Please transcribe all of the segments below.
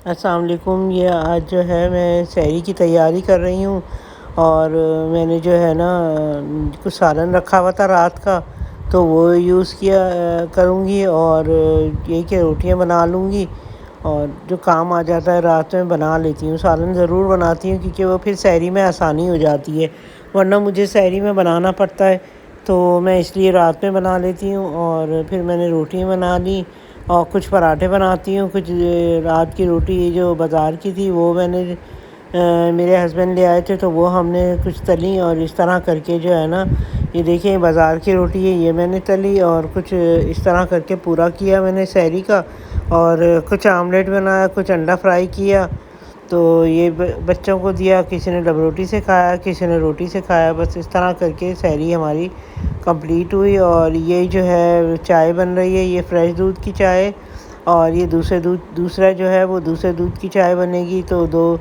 السلام علیکم۔ یہ آج جو ہے میں سحری کی تیاری کر رہی ہوں، اور میں نے جو ہے نا کچھ سالن رکھا ہوا تھا رات کا، تو وہ یوز کیا کروں گی، اور یہ کہ روٹیاں بنا لوں گی، اور جو کام آ جاتا ہے رات میں بنا لیتی ہوں۔ سالن ضرور بناتی ہوں کیونکہ وہ پھر سحری میں آسانی ہو جاتی ہے، ورنہ مجھے سحری میں بنانا پڑتا ہے، تو میں اس لیے رات میں بنا لیتی ہوں۔ اور پھر میں نے روٹیاں بنا لی، اور کچھ پراٹھے بناتی ہوں۔ کچھ رات کی روٹی جو بازار کی تھی وہ میں نے میرے ہسبینڈ لے آئے تھے، تو وہ ہم نے کچھ تلی، اور اس طرح کر کے جو ہے نا، یہ دیکھیں بازار کی روٹی ہے، یہ میں نے تلی، اور کچھ اس طرح کر کے پورا کیا میں نے سحری کا، اور کچھ آملیٹ بنایا، کچھ انڈا فرائی کیا، تو یہ بچوں کو دیا، کسی نے ڈبل روٹی سے کھایا، کسی نے روٹی سے کھایا، بس اس طرح کر کے سحری ہماری کمپلیٹ ہوئی۔ اور یہ جو ہے چائے بن رہی ہے، یہ فریش دودھ کی چائے، اور یہ دوسرا جو ہے وہ دوسرے دودھ کی چائے بنے گی، تو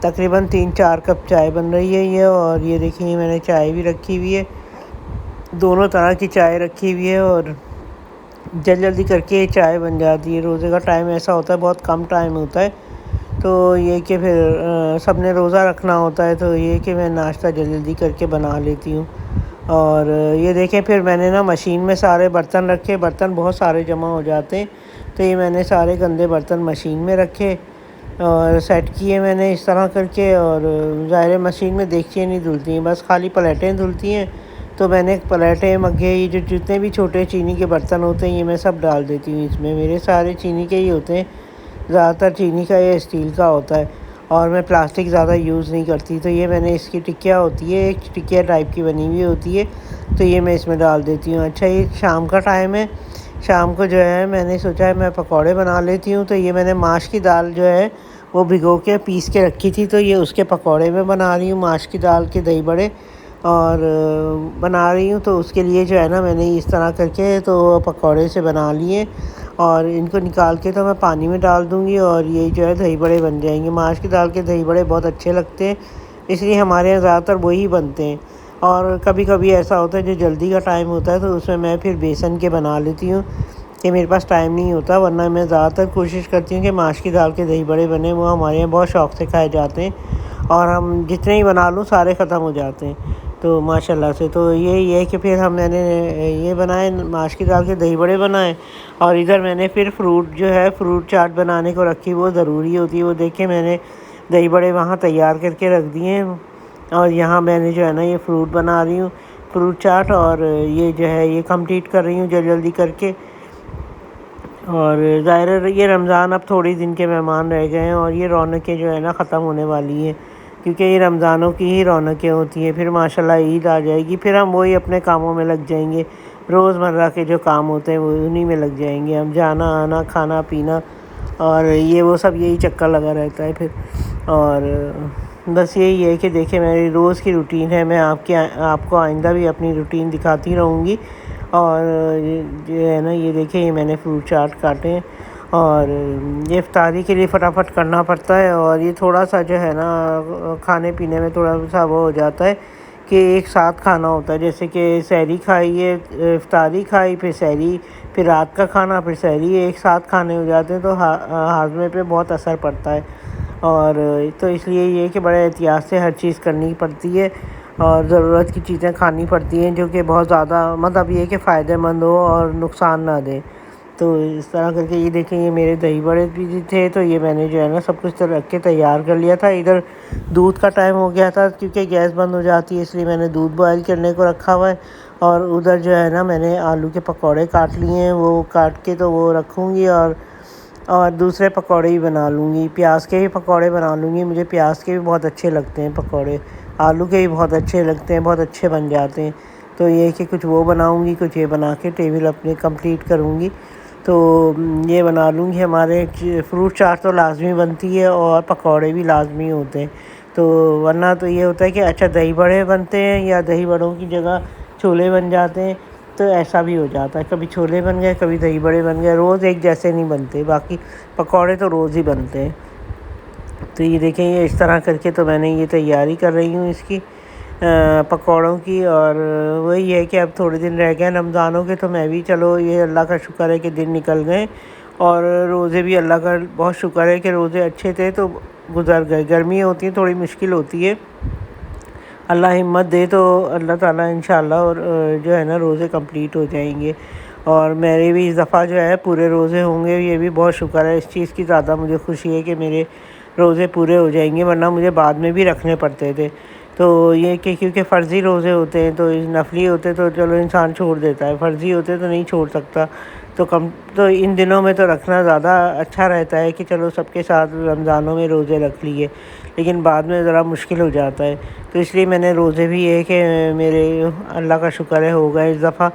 تقریباً 3-4 کپ چائے بن رہی ہے یہ۔ اور یہ دیکھیں میں نے چائے بھی رکھی ہوئی ہے، دونوں طرح کی چائے رکھی ہوئی ہے، اور جلدی کر کے چائے بن جاتی ہے۔ روزے کا ٹائم ایسا ہوتا ہے، بہت کم ٹائم ہوتا ہے، تو یہ کہ پھر سب نے روزہ رکھنا ہوتا ہے، تو یہ کہ میں ناشتہ جلدی کر کے بنا لیتی ہوں۔ اور یہ دیکھیں پھر میں نے نا مشین میں سارے برتن رکھے، برتن بہت سارے جمع ہو جاتے ہیں، تو یہ میں نے سارے گندے برتن مشین میں رکھے اور سیٹ کیے میں نے اس طرح کر کے۔ اور ظاہر مشین میں دیکھچیاں نہیں دھلتی ہیں، بس خالی پلیٹیں دھلتی ہیں، تو میں نے پلیٹیں، مگے، یہ جو جتنے بھی چھوٹے چینی کے برتن ہوتے ہیں یہ میں سب ڈال دیتی ہوں اس میں۔ میرے سارے چینی کے ہی ہوتے ہیں، زیادہ تر چینی کا یا اسٹیل کا ہوتا ہے، اور میں پلاسٹک زیادہ یوز نہیں کرتی، تو یہ میں نے اس کی ٹکیا ہوتی ہے، ایک ٹکیا ٹائپ کی بنی ہوئی ہوتی ہے، تو یہ میں اس میں ڈال دیتی ہوں۔ اچھا، یہ شام کا ٹائم ہے، شام کو جو ہے میں نے سوچا ہے میں پکوڑے بنا لیتی ہوں، تو یہ میں نے ماش کی دال جو ہے وہ بھگو کے پیس کے رکھی تھی، تو یہ اس کے پکوڑے میں بنا رہی ہوں، ماش کی دال کے دہی بڑے اور بنا رہی ہوں۔ تو اس کے لیے جو ہے نا میں نے اس طرح کر کے تو پکوڑے سے بنا لیے، اور ان کو نکال کے تو میں پانی میں ڈال دوں گی، اور یہ جو ہے دہی بڑے بن جائیں گے۔ ماش کی دال کے دہی بڑے بہت اچھے لگتے ہیں، اس لیے ہمارے یہاں زیادہ تر وہی بنتے ہیں۔ اور کبھی کبھی ایسا ہوتا ہے جو جلدی کا ٹائم ہوتا ہے، تو اس میں پھر بیسن کے بنا لیتی ہوں، کہ میرے پاس ٹائم نہیں ہوتا، ورنہ میں زیادہ تر کوشش کرتی ہوں کہ ماش کی دال کے دہی بڑے بنے، وہ ہمارے یہاں بہت شوق سے کھائے جاتے ہیں، اور ہم جتنے ہی بنا لوں سارے ختم ہو جاتے ہیں، تو ماشاء اللہ سے۔ تو یہی ہے کہ پھر میں نے یہ بنائے، ماش کی دال کے دہی بڑے بنائے، اور ادھر میں نے پھر فروٹ جو ہے فروٹ چاٹ بنانے کو رکھی، وہ ضروری ہوتی ہے، وہ دیکھیں میں نے دہی بڑے وہاں تیار کر کے رکھ دیے ہیں، اور یہاں میں نے جو ہے نا یہ فروٹ بنا رہی ہوں، فروٹ چاٹ، اور یہ جو ہے یہ کمپلیٹ کر رہی ہوں جلدی کر کے۔ اور ظاہر ہے یہ رمضان اب تھوڑی دن کے مہمان رہ گئے ہیں، اور یہ رونقیں جو ہے نا ختم ہونے والی ہیں، کیونکہ یہ رمضانوں کی ہی رونقیں ہوتی ہیں، پھر ماشاءاللہ عید آ جائے گی، پھر ہم وہی اپنے کاموں میں لگ جائیں گے، روز مرہ کے جو کام ہوتے ہیں وہ انہی میں لگ جائیں گے، ہم جانا آنا، کھانا پینا، اور یہ وہ سب یہی چکر لگا رہتا ہے پھر۔ اور بس یہی ہے کہ دیکھیں میری روز کی روٹین ہے، میں آپ کو آئندہ بھی اپنی روٹین دکھاتی رہوں گی۔ اور جو ہے نا یہ دیکھیں یہ میں نے فروٹ چاٹ کاٹے ہیں، اور یہ افطاری کے لیے فٹافٹ کرنا پڑتا ہے، اور یہ تھوڑا سا جو ہے نا کھانے پینے میں تھوڑا سا وہ ہو جاتا ہے کہ ایک ساتھ کھانا ہوتا ہے، جیسے کہ سحری کھائی ہے، افطاری کھائی، پھر سحری، پھر رات کا کھانا، پھر سحری، ایک ساتھ کھانے ہو جاتے ہیں، تو ہاضمے پہ بہت اثر پڑتا ہے، اور تو اس لیے یہ کہ بڑے احتیاط سے ہر چیز کرنی پڑتی ہے، اور ضرورت کی چیزیں کھانی پڑتی ہیں، جو کہ بہت زیادہ مطلب یہ کہ فائدہ مند ہو اور نقصان نہ دے۔ تو اس طرح کر کے یہ دیکھیں یہ میرے دہی بڑے بھی تھے، تو یہ میں نے جو ہے نا سب کچھ رکھ کے تیار کر لیا تھا۔ ادھر دودھ کا ٹائم ہو گیا تھا کیونکہ گیس بند ہو جاتی ہے، اس لیے میں نے دودھ بوائل کرنے کو رکھا ہوا ہے، اور ادھر جو ہے نا میں نے آلو کے پکوڑے کاٹ لیے ہیں، وہ کاٹ کے تو وہ رکھوں گی، اور دوسرے پکوڑے بھی بنا لوں گی، پیاز کے بھی پکوڑے بنا لوں گی، مجھے پیاز کے بھی بہت اچھے لگتے ہیں پکوڑے، آلو کے بھی بہت اچھے لگتے ہیں، بہت اچھے بن جاتے ہیں، تو یہ کہ کچھ وہ بناؤں گی، کچھ یہ بنا کے ٹیبل اپنی کمپلیٹ کروں گی، تو یہ بنا لوں گی۔ ہمارے فروٹ چاٹ تو لازمی بنتی ہے، اور پکوڑے بھی لازمی ہوتے ہیں، تو ورنہ تو یہ ہوتا ہے کہ اچھا دہی بڑے بنتے ہیں یا دہی بڑوں کی جگہ چھولے بن جاتے ہیں، تو ایسا بھی ہو جاتا ہے، کبھی چھولے بن گئے، کبھی دہی بڑے بن گئے، روز ایک جیسے نہیں بنتے، باقی پکوڑے تو روز ہی بنتے ہیں۔ تو یہ دیکھیں یہ اس طرح کر کے تو میں نے یہ تیاری کر رہی ہوں اس کی پکوڑوں کی، اور وہی ہے کہ اب تھوڑے دن رہ گئے رمضانوں کے، تو میں بھی چلو یہ اللہ کا شکر ہے کہ دن نکل گئے، اور روزے بھی اللہ کا بہت شکر ہے کہ روزے اچھے تھے تو گزر گئے. گرمی ہوتی ہے تھوڑی مشکل ہوتی ہے, اللہ ہمت دے تو اللہ تعالیٰ انشاءاللہ اور جو ہے نا روزے کمپلیٹ ہو جائیں گے. اور میرے بھی اس دفعہ جو ہے پورے روزے ہوں گے, یہ بھی بہت شکر ہے. اس چیز کی زیادہ مجھے خوشی ہے کہ میرے روزے پورے ہو جائیں گے, ورنہ مجھے بعد میں بھی رکھنے پڑتے تھے. تو یہ کہ کیونکہ فرضی روزے ہوتے ہیں تو نفلی ہوتے تو چلو انسان چھوڑ دیتا ہے, فرضی ہوتے تو نہیں چھوڑ سکتا. تو ان دنوں میں تو رکھنا زیادہ اچھا رہتا ہے کہ چلو سب کے ساتھ رمضانوں میں روزے رکھ لیے, لیکن بعد میں ذرا مشکل ہو جاتا ہے. تو اس لیے میں نے روزے بھی یہ کہ میرے اللہ کا شکر ہے ہو گئے اس دفعہ.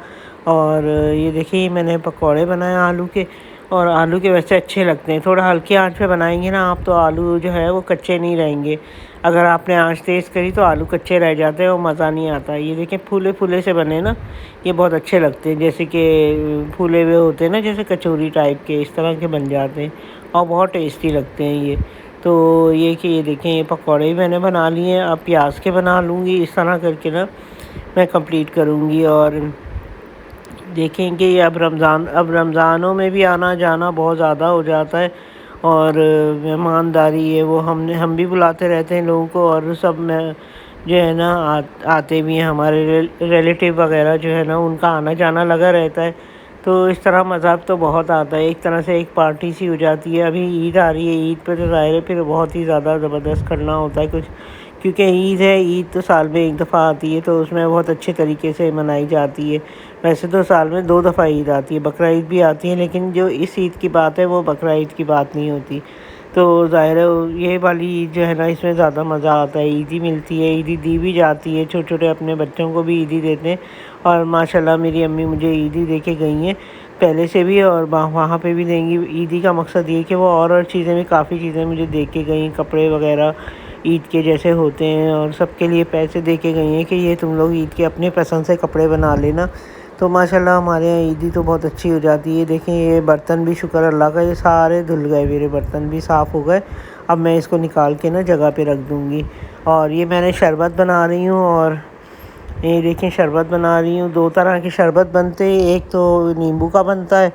اور یہ دیکھیے میں نے پکوڑے بنائے آلو کے, اور آلو کے ویسے اچھے لگتے ہیں. تھوڑا ہلکی آنچ پہ بنائیں گے نا آپ تو آلو جو ہے وہ کچے نہیں رہیں گے. اگر آپ نے آنچ تیز کری تو آلو کچے رہ جاتے ہیں, وہ مزہ نہیں آتا. یہ دیکھیں پھولے پھولے سے بنے نا, یہ بہت اچھے لگتے ہیں, جیسے کہ پھولے ہوئے ہوتے ہیں نا جیسے کچوری ٹائپ کے, اس طرح کے بن جاتے ہیں اور بہت ٹیسٹی لگتے ہیں یہ. تو یہ کہ یہ دیکھیں یہ پکوڑے بھی میں نے بنا لیے ہیں, اب پیاز کے بنا لوں گی. اس طرح کر کے نا میں کمپلیٹ کروں گی. اور دیکھیں کہ یہ اب رمضانوں میں بھی آنا جانا بہت زیادہ ہو جاتا ہے, اور مہمانداری ہے وہ ہم بھی بلاتے رہتے ہیں لوگوں کو, اور سب میں جو ہے نا آتے بھی ہیں ہمارے ریلیٹیو وغیرہ جو ہے نا, ان کا آنا جانا لگا رہتا ہے. تو اس طرح مذہب تو بہت آتا ہے, ایک طرح سے ایک پارٹی سی ہو جاتی ہے. ابھی عید آ رہی ہے, عید پہ تو ظاہر ہے پھر بہت ہی زیادہ زبردست کرنا ہوتا ہے کچھ, کیونکہ عید ہے. عید تو سال میں ایک دفعہ آتی ہے تو اس میں بہت اچھے طریقے سے منائی جاتی ہے. ویسے تو سال میں 2 دفعہ عید آتی ہے, بقرہ عید بھی آتی ہے, لیکن جو اس عید کی بات ہے وہ بقرہ عید کی بات نہیں ہوتی. تو ظاہر ہے یہ والی عید جو ہے نا اس میں زیادہ مزہ آتا ہے, عیدی ملتی ہے, عیدی دی بھی جاتی ہے, چھوٹے چھوٹے اپنے بچوں کو بھی عیدی دیتے ہیں. اور ماشاءاللہ میری امی مجھے عیدی دے کے گئی ہیں پہلے سے بھی, اور وہاں پہ بھی دیں گی. عیدی کا مقصد یہ کہ وہ اور چیزیں بھی کافی چیزیں مجھے دے کے گئیں, کپڑے وغیرہ عید کے جیسے ہوتے ہیں, اور سب کے لیے پیسے دے کے گئی ہیں کہ یہ تم لوگ عید کے اپنے پسند سے کپڑے بنا لینا. تو ماشاءاللہ ہمارے یہاں عیدی تو بہت اچھی ہو جاتی ہے. دیکھیں یہ برتن بھی شکر اللہ کا, یہ سارے دھل گئے, میرے برتن بھی صاف ہو گئے. اب میں اس کو نکال کے نا جگہ پہ رکھ دوں گی. اور یہ میں نے شربت بنا رہی ہوں, اور یہ دیکھیں شربت بنا رہی ہوں. 2 طرح کے شربت بنتے ہیں, ایک تو نیمبو کا بنتا ہے,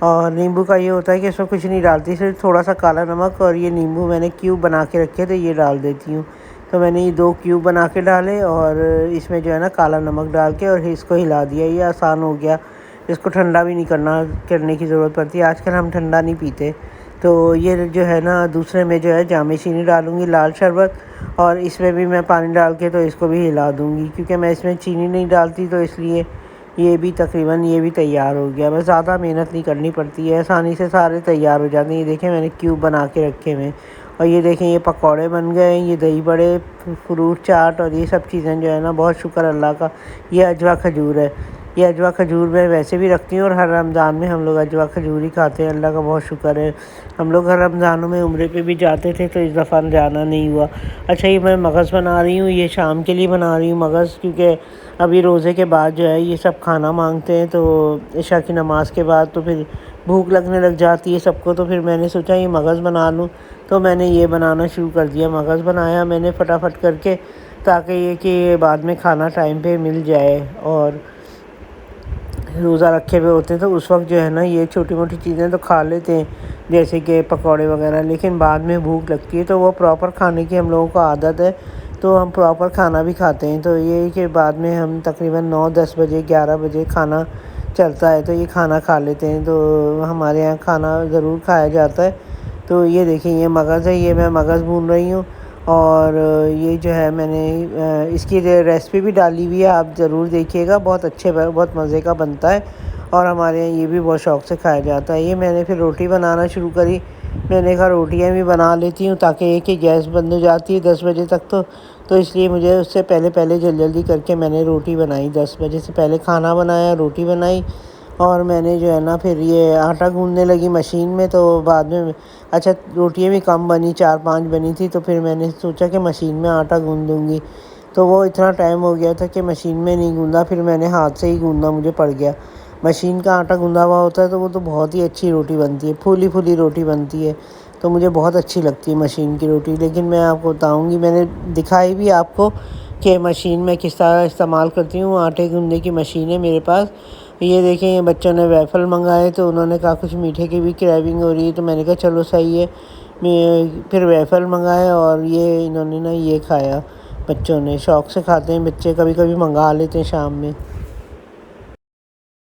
اور نیمبو کا یہ ہوتا ہے کہ اس میں کچھ نہیں ڈالتی, صرف تھوڑا سا کالا نمک, اور یہ نیمبو میں نے کیوب بنا کے رکھے تھے, یہ ڈال دیتی ہوں. تو میں نے یہ 2 کیوب بنا کے ڈالے, اور اس میں جو ہے نا کالا نمک ڈال کے اور اس کو ہلا دیا. یہ آسان ہو گیا, اس کو ٹھنڈا بھی نہیں کرنے کی ضرورت پڑتی. آج کل ہم ٹھنڈا نہیں پیتے. تو یہ جو ہے نا دوسرے میں جو ہے جامع چینی ڈالوں گی, لال شربت, اور اس میں بھی میں پانی ڈال کے تو اس کو بھی ہلا دوں گی, کیونکہ میں اس میں چینی نہیں ڈالتی, تو اس لیے یہ بھی تقریباً یہ بھی تیار ہو گیا. بس زیادہ محنت نہیں کرنی پڑتی ہے, آسانی سے سارے تیار ہو جاتے ہیں. یہ دیکھیں میں نے کیوب بنا کے رکھے ہوئے, اور یہ دیکھیں یہ پکوڑے بن گئے ہیں, یہ دہی بڑے, فروٹ چاٹ, اور یہ سب چیزیں جو ہے نا بہت شکر اللہ کا. یہ اجوا کھجور ہے, یہ اجوا کھجور میں ویسے بھی رکھتی ہوں, اور ہر رمضان میں ہم لوگ اجوا کھجور ہی کھاتے ہیں. اللہ کا بہت شکر ہے. ہم لوگ ہر رمضانوں میں عمرے پہ بھی جاتے تھے, تو اس دفعہ جانا نہیں ہوا. اچھا یہ میں مغز بنا رہی ہوں, یہ شام کے لیے بنا رہی ہوں مغز, کیونکہ ابھی روزے کے بعد جو ہے یہ سب کھانا مانگتے ہیں, تو عشاء کی نماز کے بعد تو پھر بھوک لگنے لگ جاتی ہے سب کو. تو پھر میں نے سوچا یہ مغز بنا لوں, تو میں نے یہ بنانا شروع کر دیا. مغز بنایا میں نے فٹافٹ کر کے, تاکہ یہ کہ بعد میں کھانا ٹائم پہ مل جائے. اور روزہ رکھے ہوئے ہوتے ہیں تو اس وقت جو ہے نا یہ چھوٹی موٹی چیزیں تو کھا لیتے ہیں, جیسے کہ پکوڑے وغیرہ, لیکن بعد میں بھوک لگتی ہے تو وہ پراپر کھانے کی ہم لوگوں کو عادت ہے, تو ہم پراپر کھانا بھی کھاتے ہیں. تو یہ کہ بعد میں ہم تقریباً 9-10 بجے 11 بجے کھانا چلتا ہے تو یہ کھانا کھا لیتے ہیں. تو ہمارے یہاں کھانا ضرور کھایا جاتا ہے. تو یہ دیکھیں یہ مغز ہے, یہ میں مغز بھون رہی ہوں, اور یہ جو ہے میں نے اس کی ریسپی بھی ڈالی ہوئی ہے, آپ ضرور دیکھیے گا, بہت مزے کا بنتا ہے, اور ہمارے یہاں یہ بھی بہت شوق سے کھایا جاتا ہے. یہ میں نے پھر روٹی بنانا شروع کری. میں نے کہا روٹیاں بھی بنا لیتی ہوں, تاکہ یہ کہ گیس بند ہو جاتی ہے 10 بجے تک, تو اس لیے مجھے اس سے پہلے جلدی کر کے میں نے روٹی بنائی. 10 بجے سے پہلے کھانا بنایا, روٹی بنائی, اور میں نے جو ہے نا پھر یہ آٹا گوندنے لگی مشین میں. تو بعد میں اچھا روٹیاں بھی کم بنی, 4-5 بنی تھی, تو پھر میں نے سوچا کہ مشین میں آٹا گوندھ دوں گی. تو وہ اتنا ٹائم ہو گیا تھا کہ مشین میں نہیں گوندا, پھر میں نے ہاتھ سے ہی گوندنا مجھے پڑ گیا. مشین کا آٹا گوندھا ہوا ہوتا ہے تو وہ تو بہت ہی اچھی روٹی بنتی ہے, پھولی پھولی روٹی بنتی ہے, تو مجھے بہت اچھی لگتی ہے مشین کی روٹی. لیکن میں آپ کو بتاؤں گی, میں نے دکھائی بھی آپ کو کہ مشین میں کس طرح استعمال کرتی ہوں. آٹے گوندنے کی مشین ہے میرے پاس, یہ دیکھیں یہ بچوں نے ویفل منگائے تو انہوں نے کہا کچھ میٹھے کی بھی کریونگ ہو رہی ہے، تو میں نے کہا چلو صحیح ہے، پھر ویفل منگائے اور یہ انہوں نے نا یہ کھایا، بچوں نے شوق سے کھاتے ہیں بچے، کبھی کبھی منگا لیتے ہیں شام میں۔